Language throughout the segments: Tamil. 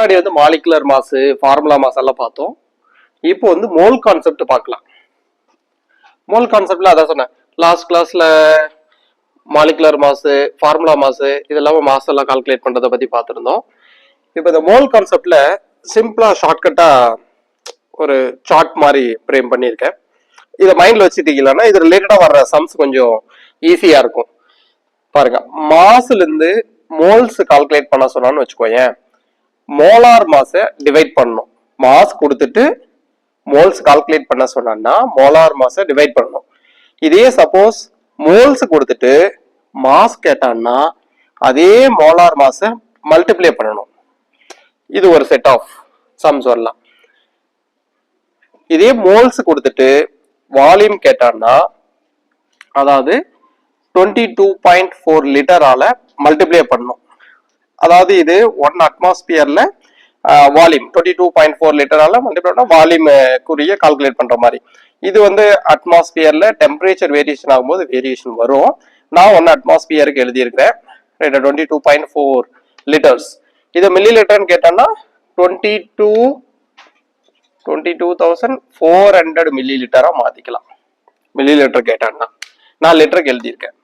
முன்னாடி வந்து மாலிகுலர் மாஸ், ஃபார்முலா மாஸ் எல்லாம் பார்த்தோம். இப்போ வந்து மோல் கான்செப்ட் பார்க்கலாம். மோல் கான்செப்ட்ல அதான் சொன்னேன், லாஸ்ட் கிளாஸ்ல மாலிகுலர் மாஸ், ஃபார்முலா மாஸ் இதெல்லாம் மாஸ் எல்லாம் கால்குலேட் பண்றதை பத்தி பார்த்துருந்தோம். இப்போ இந்த மோல் கான்செப்ட்ல சிம்பிளா ஷார்ட்கட்டா ஒரு சார்ட் மாதிரி ஃப்ரேம் பண்ணியிருக்கேன். இதை மைண்ட்ல வச்சுட்டீங்கன்னா இது ரிலேட்டடா வர்ற சம்ஸ் கொஞ்சம் ஈஸியா இருக்கும். பாருங்க, மாஸ்ல இருந்து மோல்ஸ் கால்குலேட் பண்ண சொன்னான்னு வச்சுக்கோயேன், மோலார் மாஸை டிவைட் பண்ணணும். மாஸ் கொடுத்துட்டு மோல்ஸ் கால்குலேட் பண்ண சொன்னா மோலார் மாஸை டிவைட் பண்ணணும். இதே சப்போஸ் மோல்ஸ் கொடுத்துட்டு மாஸ் கேட்டான்னா அதே மோலார் மாஸை மல்டிப்ளை பண்ணணும். இது ஒரு செட் ஆஃப் சம்ஸ் வரலாம். இதே மோல்ஸ் கொடுத்துட்டு வால்யூம் கேட்டான்னா, அதாவது 22.4 லிட்டரால மல்டிப்ளை பண்ணணும். அதாவது இது 1 அட்மாஸ்பியர்ல வால்யூம் 22.4 லிட்டரால மல்டிப்ளை பண்ணா வால்யூம் குறிய கால்குலேட் பண்ற மாதிரி. இது வந்து அட்மாஸ்பியர்ல டெம்பரேச்சர் வேரியேஷன் ஆகும்போது வேரியேஷன் வரும். நான் 1 அட்மாஸ்பியருக்கு எழுதியிருக்கிறேன் 22.4 லிட்டர்ஸ். இது மில்லி லிட்டர்னு கேட்டோம்னா 22,400 மில்லி லிட்டரா மாத்திக்கலாம். மில்லி லிட்டர் கேட்டான்னா நான் லிட்டருக்கு எழுதியிருக்கேன்.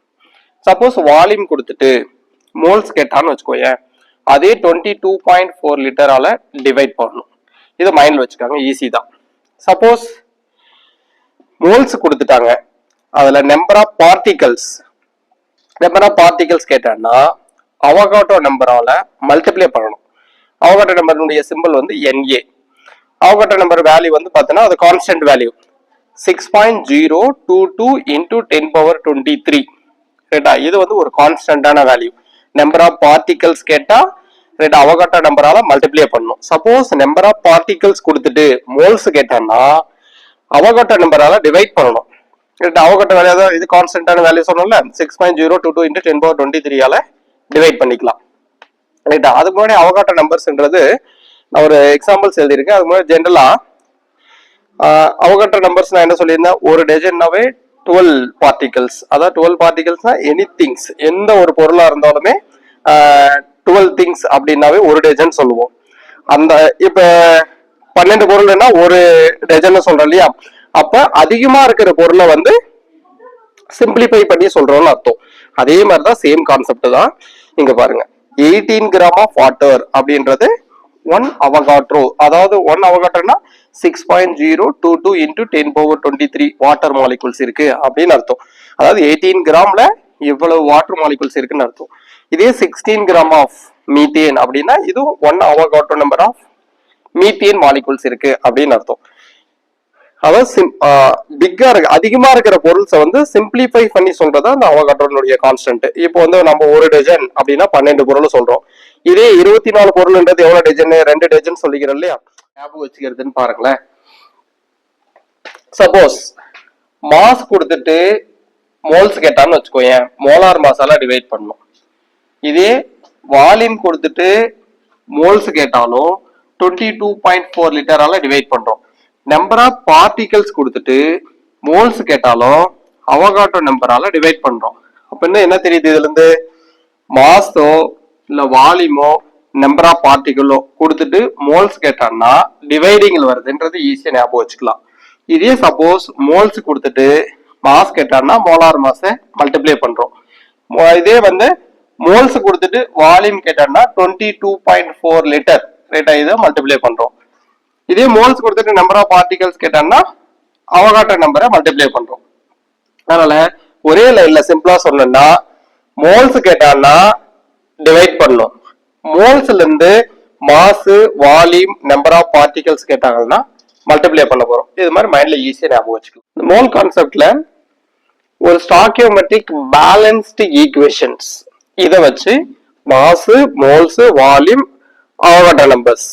சப்போஸ் வால்யூம் கொடுத்துட்டு மோல்ஸ் கேட்டான்னு வச்சுக்கோயேன், அதே 22.4 லிட்டரால டிவைட் பண்ணணும். இதை மைண்ட்ல வச்சுக்காங்க, ஈஸி தான். சப்போஸ் மோல்ஸ் கொடுத்துட்டாங்க, அதுல நம்பர் ஆஃப் பார்ட்டிகல்ஸ் கேட்டான்னா அவகாட்ரோ நம்பரால மல்டிப்ளை பண்ணணும். அவகாட்ரோ நம்பருடைய சிம்பிள் வந்து NA. அவகாட்ரோ நம்பர் வேல்யூ வந்து பார்த்தீங்கன்னா அது கான்ஸ்டன்ட் வேல்யூ 6.022 into 10^23. ரைட்டா, இது வந்து ஒரு கான்ஸ்டன்டான வேல்யூ. நம்பர் ஆஃப் பார்ட்டிகல்ஸ் கேட்டா ரைட்டா அவகாட்ரோ நம்பரால மல்டிப்ளை பண்ணணும். சப்போஸ் நம்பர் ஆஃப் பார்ட்டிகல்ஸ் கொடுத்துட்டு மோல்ஸ் கேட்டான்னா அவகாட்ரோ நம்பரால டிவைட் பண்ணணும். ரைட்டா, அவகாட்ரோ வேல்யூ தான் இது கான்ஸ்டன்டான வேல்யூ சொன்னோம்ல, 6.022 into 10^23 ஆல டிவைட் பண்ணிக்கலாம். ரைட்டா, அதுக்கு முன்னாடி அவகாட்ரோ நம்பர்ஸ்ன்றது நான் ஒரு எக்ஸாம்பிள்ஸ் எழுதியிருக்கேன். அதுக்கு முன்னாடி ஜென்ரலா அவகாட்ரோ நம்பர்ஸ் நான் என்ன சொல்லியிருந்தேன், ஒரு டஜன்னாவே 12 பார்ட்டிகல்ஸ். அதாவது 12 பார்ட்டிகல்ஸ்னா எனி திங்ஸ், எந்த ஒரு பொருளா இருந்தாலுமே 12 திங்ஸ் அப்படின்னாவே ஒரு டஜன் சொல்லுவோம். அந்த இப்ப 12 பொருள்னா ஒரு டஜன் சொல்றோம் இல்லையா, அப்ப அதிகமா இருக்கிற பொருளை வந்து சிம்பிளிஃபை பண்ணி சொல்றோம்னு அர்த்தம். அதே மாதிரிதான் சேம் கான்செப்ட் தான் இங்க பாருங்க. 18 கிராம் ஆஃப் வாட்டர் அப்படின்றது 1 அவகாட்ரோ. அதாவது 1 அவகாட்ரோனா 6.022 into 10^23 வாட்டர் மாலிகுல்ஸ் இருக்கு அப்படின்னு அர்த்தம். அதாவது 18 கிராம்ல இவ்வளவு வாட்டர் மாலிகுல்ஸ் இருக்குன்னு அர்த்தம். இதே 16 கிராம் ஆஃப் மீத்தேன் அப்படின்னா இது 1 Avogadro number of methane molecules இருக்கு அப்படின்னு அர்த்தம். அதாவது பிக்கா இருக்கு, அதிகமா இருக்கிற பொருள்ஸை வந்து சிம்பிளிஃபை பண்ணி சொல்றதா அந்த அவகாட்ரோனுடைய கான்ஸ்டன்ட். இப்போ வந்து நம்ம ஒரு டஜன் அப்படின்னா 12 பொருள் சொல்றோம். இதே 24 பொருள்ன்றது எவ்வளவு டஜன், 2 டஜன் சொல்லிக்கிறோம் இல்லையா, ஞாபகம் வச்சுக்கிறதுன்னு பாருங்களேன். சப்போஸ் மாஸ் கொடுத்துட்டு மோல்ஸ் கேட்டான்னு வச்சுக்கோயேன், மோலார் மாஸால டிவைட் பண்ணணும். இதே வால்யூம் கொடுத்துட்டு மோல்ஸ் கேட்டாலும் 22.4 லிட்டரால டிவைட் பண்றோம். நம்பர் ஆஃப் பார்ட்டிகல்ஸ் கொடுத்துட்டு மோல்ஸ் கேட்டாலும் அவகாட்ரோ நம்பரால டிவைட் பண்றோம். அப்ப என்ன தெரியுது, இதுல இருந்து மாஸோ இல்ல வால்யூமோ நம்பர் ஆஃப் பார்ட்டிகளோ கொடுத்துட்டு மோல்ஸ் கேட்டான்னா டிவைடிங்ல வருதுன்றது ஈஸியா ஞாபகம் வச்சுக்கலாம். இதே சப்போஸ் மோல்ஸ் கொடுத்துட்டு மாஸ் கேட்டான்னா மோலார் மாஸை மல்டிப்ளை பண்றோம். இதே வந்து மோல்ஸ் கொடுத்துட்டு வால்யூம் கேட்டான்னா 22.4 லிட்டர் ரைட்டா, இதை மல்டிப்ளை பண்றோம். இதே மோல்ஸ் கொடுத்துட்டு நம்பர் ஆஃப் பார்ட்டிகல்ஸ் கேட்டான்னா அவகாட்ரோ நம்பரை மல்டிப்ளை பண்றோம். அதனால ஒரே லைன்ல சிம்பிளா சொல்லணும்னா மோல்ஸ் கேட்டான்னா டிவைட் பண்ணணும். மோல்ஸ்ல இருந்து mass, volume, number of particles கேட்டாங்கன்னா மல்டிப்ளை பண்ண போறோம். இது மாதிரி மைண்ட்ல ஈஸியா ஞாபகம் வச்சுக்கலாம். மோல் கான்செப்ட்ல ஒரு ஸ்டாக்கியோமெட்ரிக் பேலன்ஸ்டு ஈக்குவேஷன்ஸ், இதை வச்சு mass, moles, volume, Avogadro numbers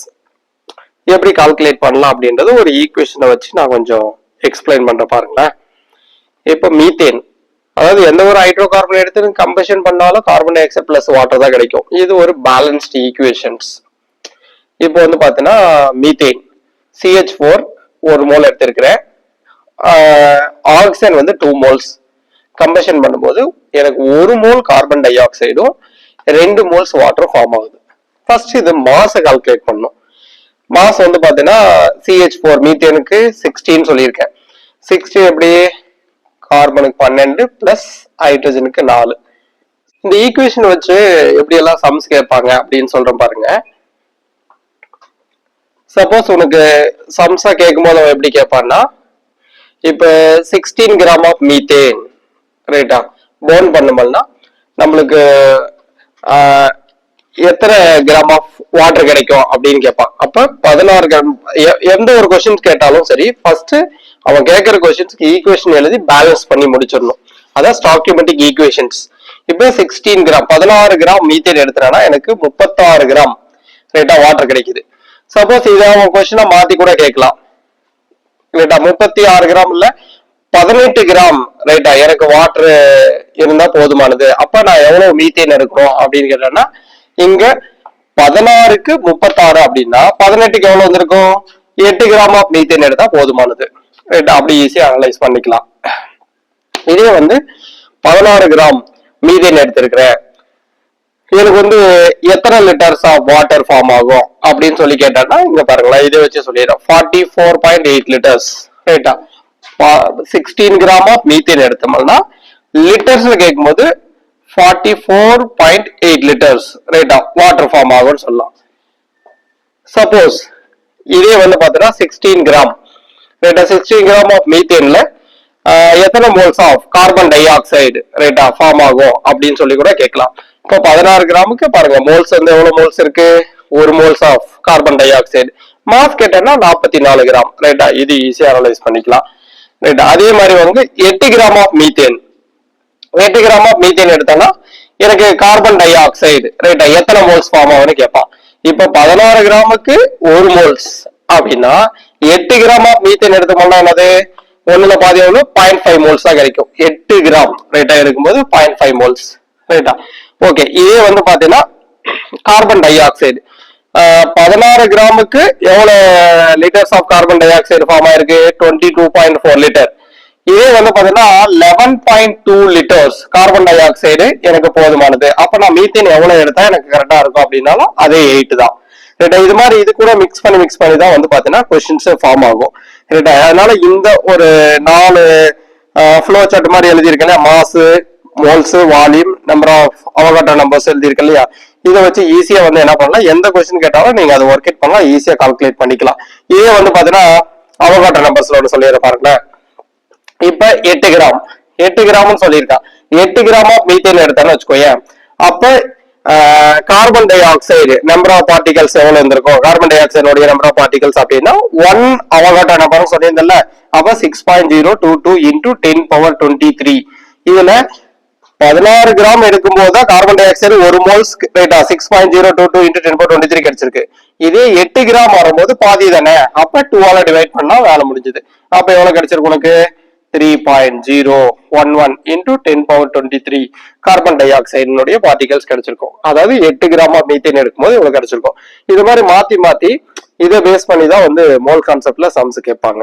எப்படி கால்குலேட் பண்ணலாம் அப்படின்றது ஒரு ஈக்குவேஷனை வச்சு நான் கொஞ்சம் எக்ஸ்பிளைன் பண்ற பாருங்களேன். இப்போ மீத்தேன், அதாவது எந்த ஒரு ஹைட்ரோ கார்பன் எடுத்து கம்பஷன் பண்ணாலும் carbon di oxide plus water தான் கிடைக்கும். இது ஒரு பேலன்ஸ்டு ஈக்குவேஷன்ஸ். இப்போ வந்து பாத்தீங்கன்னா மீத்தேன் CH4 1 மோல் எடுத்திருக்கிறேன், ஆக்சிஜன் வந்து 2 மோல்ஸ். கம்பஷன் பண்ணும்போது எனக்கு 1 மோல் கார்பன் டை ஆக்சைடும் 2 மோல்ஸ் வாட்டரும் ஃபார்ம் ஆகுது. ஃபர்ஸ்ட் இது மாச கால்குலேட் பண்ணணும். மாஸ் வந்து பாத்தீங்கன்னா CH4 மீத்தேனுக்கு 16 சொல்லியிருக்கேன். 16 எப்படி, கார்பனுக்கு 12 பிளஸ் ஹைட்ரஜனுக்கு 4. இந்த ஈக்குவேஷன் வச்சு எப்படி எல்லாம் சம்ஸ் கேட்பாங்க அப்படின்னு சொல்றேன் பாருங்க. சப்போஸ் உனக்கு சம்ஸா கேட்கும் போது அவன் எப்படி கேட்பான்னா, இப்ப 16 கிராம் ஆஃப் மீத்தேன் ரைட்டா போர்ன் பண்ணும்போதுனா நம்மளுக்கு எத்தனை கிராம் ஆஃப் வாட்டர் கிடைக்கும் அப்படின்னு கேட்பான். அப்ப 16 கிராம். எந்த ஒரு கொஸ்டின்ஸ் கேட்டாலும் சரி, ஃபர்ஸ்ட் அவன் கேட்கிற கொஸ்டின்ஸ்க்கு ஈக்குவேஷன் எழுதி பேலன்ஸ் பண்ணி முடிச்சிடணும். அதான் ஸ்டாக்கியூமெட்ரிக் ஈக்குவேஷன்ஸ். இப்ப 16 கிராம் 16 கிராம் மீத்தேன் எடுத்துனா எனக்கு 36 கிராம் ரைட்டா வாட்டர் கிடைக்குது. சப்போஸ் இதை அவன் கொஸ்டினா மாத்தி கூட கேட்கலாம் ரைட்டா, 36 கிராம் இல்ல 18 கிராம் ரைட்டா எனக்கு வாட்டர் இருந்தா போதுமானது. அப்ப நான் எவ்வளவு மீத்தேன் எடுக்கணும் அப்படின்னு கேட்டேன்னா, இங்க 16க்கு 36 அப்படின்னா 18க்கு எவ்வளவு வந்திருக்கும், 8 கிராம் ஆஃப் மீத்தேன் எடுத்தா போதுமானது ரைட்டா. அப்படி ஈஸியா அனலைஸ் பண்ணிக்கலாம். இதே வந்து 16 கிராம் மீத்தேன் எடுத்திருக்கிறேன், எனக்கு வந்து எத்தனை லிட்டர்ஸ் ஆஃப் வாட்டர் ஃபார்ம் ஆகும் அப்படின்னு சொல்லி கேட்டாங்கன்னா, இங்க பாருங்களேன், இதை வச்சு சொல்லிடுறோம். 44.8 லிட்டர்ஸ் ரைட்டா. 16 கிராம் ஆஃப் மீத்தேன் எடுத்தோம்னா லிட்டர்ஸ்ல கேட்கும்போது 44.8 லிட்டர்ஸ் ரைட்டா வாட்டர் ஃபார்ம் ஆகும்னு சொல்லலாம். சப்போஸ் இதே வந்து பாத்தீங்கன்னா 16 கிராம் ரைட்டா, 16 கிராம் ஆஃப் மீத்தேன்ல எத்தனை moles of carbon dioxide ரைட்டா ஃபார்ம் ஆகும் அப்படின்னு சொல்லி கூட கேட்கலாம். இப்போ 16 கிராமுக்கு பாருங்க மோல்ஸ் வந்து எவ்வளவு மோல்ஸ் இருக்கு, 1 moles of carbon dioxide. Mass கேட்டேன்னா 44 கிராம் ரைட்டா. இது ஈஸியா அனலைஸ் பண்ணிக்கலாம் ரைட்டா. அதே மாதிரி வந்து 8 gram of methane, 8 gram of methane எடுத்தோம்னா எனக்கு கார்பன் டை ஆக்சைடு ரைட்டா எத்தனை மோல்ஸ் ஃபார்ம் ஆகும்னு கேட்பான். இப்ப 16 கிராமுக்கு 1 மோல்ஸ் அப்படின்னா 8 கிராம் ஆஃப் மீத்தேன் எடுத்தோம்னா என்னது, ஒண்ணுல பாதி எவ்வளவு 0.5 மோல்ஸ் தான் கிடைக்கும். 8 கிராம் ரைட்டா இருக்கும்போது 0.5 மோல்ஸ் ரைட்டா. ஓகே, இதே வந்து பாத்தீங்கன்னா கார்பன் டை ஆக்சைடு 16 கிராமுக்கு எவ்வளவு litres of carbon dioxide form ஆயிருக்கு, 22.4 லிட்டர். இதே வந்து பாத்தீங்கன்னா 11.2 லிட்டர்ஸ் கார்பன் டை ஆக்சைடு எனக்கு போதுமானது. அப்ப நான் மீத்தேன் எவ்வளவு எடுத்தா எனக்கு கரெக்டா இருக்கும் அப்படின்னாலும் அதே 8 தான் ரைட்டா. இது மாதிரி இது கூட மிக்ஸ் பண்ணி தான் வந்து பாத்தீங்கன்னா கொஸ்டின்ஸ் ஃபார்ம் ஆகும் ரைட்டா. அதனால இந்த ஒரு 4 ஃப்ளோ சார்ட் மாதிரி எழுதியிருக்கேன், mass, moles, volume, number of Avogadro numbers எழுதியிருக்கு இல்லையா. இதை வச்சு ஈஸியா வந்து என்ன பண்ணலாம், எந்த கொஸ்டின் கேட்டாலும் நீங்க அதை ஒர்க் அவுட் பண்ணலாம், ஈஸியா கால்குலேட் பண்ணிக்கலாம். இதே வந்து பாத்தீங்கன்னா அவகாட்ரோ நம்பர்ஸ்ல சொல்லிடுற பாருங்களேன். இப்ப 8 கிராம் 8 கிராம்னு சொல்லியிருக்கான். 8 கிராம் ஆஃப் மீத்தேன் எடுத்தான்னு வச்சுக்கோயேன். அப்ப carbon dioxide number of particles எவ்வளவு இருந்திருக்கும், கார்பன் டை ஆக்சைடோட நம்பர் ஆஃப் பார்ட்டிகல்ஸ் அப்படின்னா 1 அவகாட்ரோ நம்பர் சொல்லியிருந்தல. அப்ப 6.022 இன்டூ 10^23. இதுல 16 கிராம் எடுக்கும் போதுதான் கார்பன் டை ஆக்சைடு 1 மோல்ஸ் ரைட்டா 6.022 இன்டூ 10^23 கிடைச்சிருக்கு. இதே 8 கிராம் வரும்போது பாதி தானே, அப்ப 2ஆல டிவைட் பண்ணா வேலை முடிஞ்சது. அப்ப எவ்வளவு கிடைச்சிருக்கு உனக்கு, 3.011 இன்டூ 10^23 கார்பன் டை ஆக்சைடினுடைய பார்ட்டிகல்ஸ் கிடைச்சிருக்கும். அதாவது 8 கிராம் ஆஃப் மீத்தேன் எடுக்கும்போது இவ்வளவு கிடைச்சிருக்கும். இது மாதிரி மாத்தி இதை பேஸ் பண்ணி தான் வந்து மோல் கான்செப்ட்ல சம்ஸ் கேட்பாங்க.